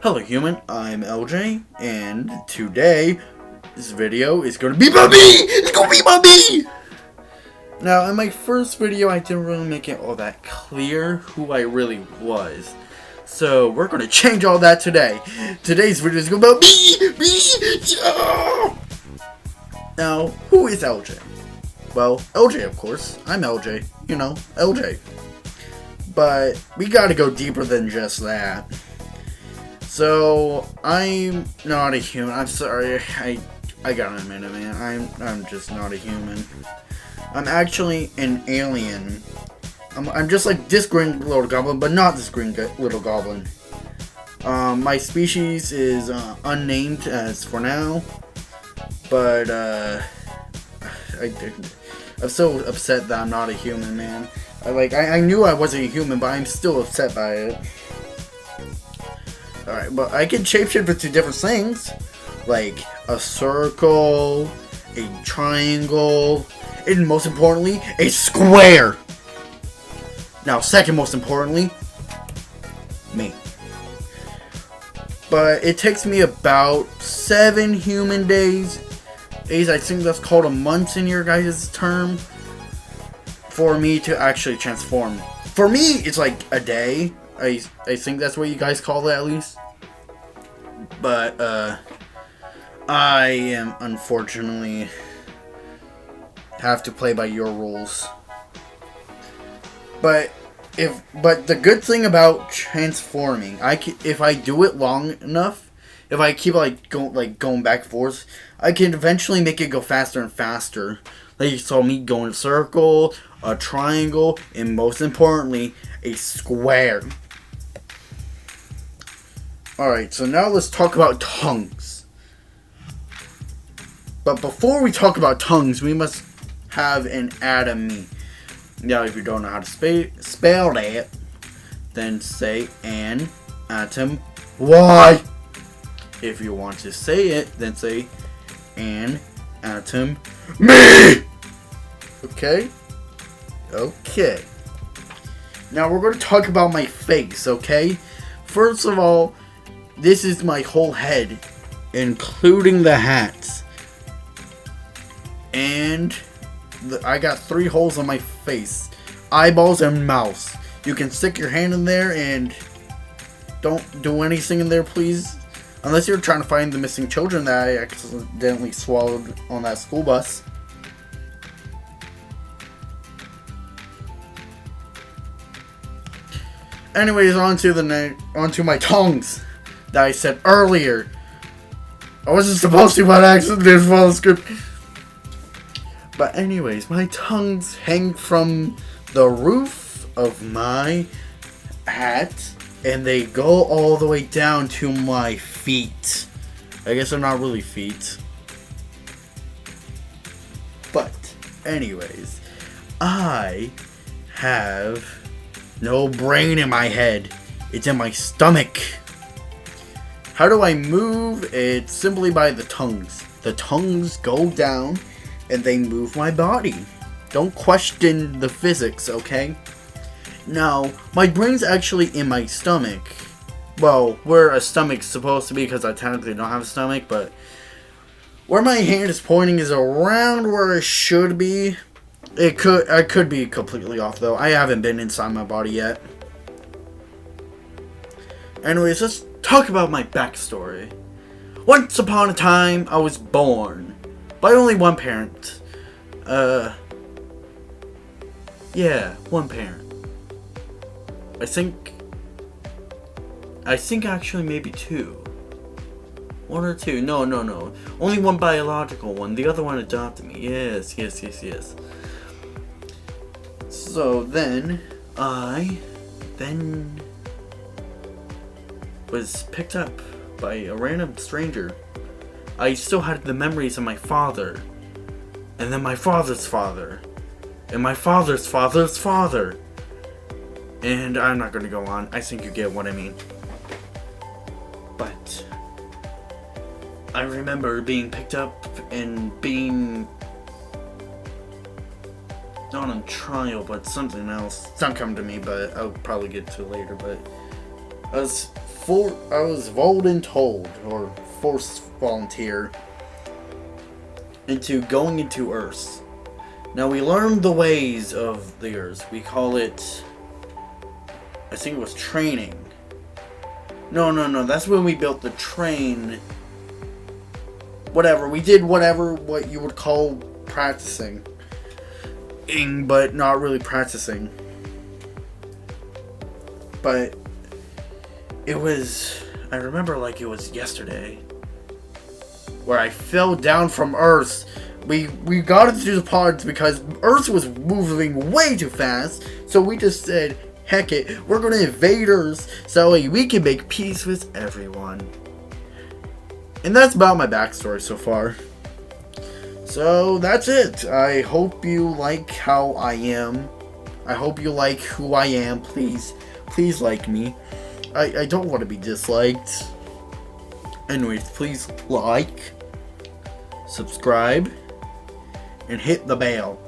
Hello human, I'm LJ, and today, this video is going to be about me! It's going to be about me! Now, in my first video, I didn't really make it all that clear who I really was. So, we're going to change all that today. Today's video is going to be about me! Yeah! Now, who is LJ? Well, LJ, of course. I'm LJ. You know, LJ. But, we gotta go deeper than just that. So, I'm not a human. I'm sorry. I gotta admit it, man. I'm just not a human. I'm actually an alien. I'm just like this green little goblin, but not this green little goblin. My species is unnamed as for now, but I'm so upset that I'm not a human, man. I knew I wasn't a human, but I'm still upset by it. Alright, but I can shapeshift into different things, like a circle, a triangle, and most importantly, a square. Now, second most importantly, me. But it takes me about 7 human days. I think that's called a month in your guys' term, for me to actually transform. For me, it's like a day. I think that's what you guys call it, at least. But, I am unfortunately have to play by your rules. But the good thing about transforming, if I do it long enough, if I keep going back and forth, I can eventually make it go faster and faster. Like you saw me go in a circle, a triangle, and most importantly, a square. Alright, so now let's talk about tongues. But before we talk about tongues, we must have an anatomy. Now, if you don't know how to spell that, then say an atom Y. If you want to say it, then say an atom me. Okay? Okay. Now we're going to talk about my face, okay? First of all, this is my whole head, including the hats. And I got 3 holes on my face. Eyeballs and mouth. You can stick your hand in there and don't do anything in there, please. Unless you're trying to find the missing children that I accidentally swallowed on that school bus. Anyways, on to my tongues that I said earlier. I wasn't supposed to, but I accidentally follow the script. But anyways, my tongues hang from the roof of my hat, and they go all the way down to my feet. I guess they're not really feet. But anyways, I have no brain in my head. It's in my stomach. How do I move? It's simply by the tongues. The tongues go down and they move my body. Don't question the physics, okay? Now, my brain's actually in my stomach. Well, where a stomach's supposed to be, because I technically don't have a stomach, but where my hand is pointing is around where it should be. I could be completely off, though. I haven't been inside my body yet. Anyways, let's talk about my backstory. Once upon a time, I was born by only one parent. Yeah, one parent. I think actually maybe 2. 1 or 2. No. Only one biological one. The other one adopted me. Yes. So then, I was picked up by a random stranger. I still had the memories of my father, and then my father's father, and my father's father's father. And I'm not going to go on. I think you get what I mean. But I remember being picked up and being not on trial, but something else. It's not coming to me, but I'll probably get to it later. But I was I was voluntold, or forced volunteer, into going into Earth. Now we learned the ways of the Earth. We call it, I think it was training. No, that's when we built the train. Whatever, we did what you would call practicing. But not really practicing. But it was, I remember like it was yesterday, where I fell down from Earth. We got into the pods because Earth was moving way too fast, so we just said, heck it, we're gonna invade Earth so we can make peace with everyone. And that's about my backstory so far. So that's it. I hope you like how I am. I hope you like who I am. Please like me. I don't want to be disliked. Anyways, please like, subscribe, and hit the bell.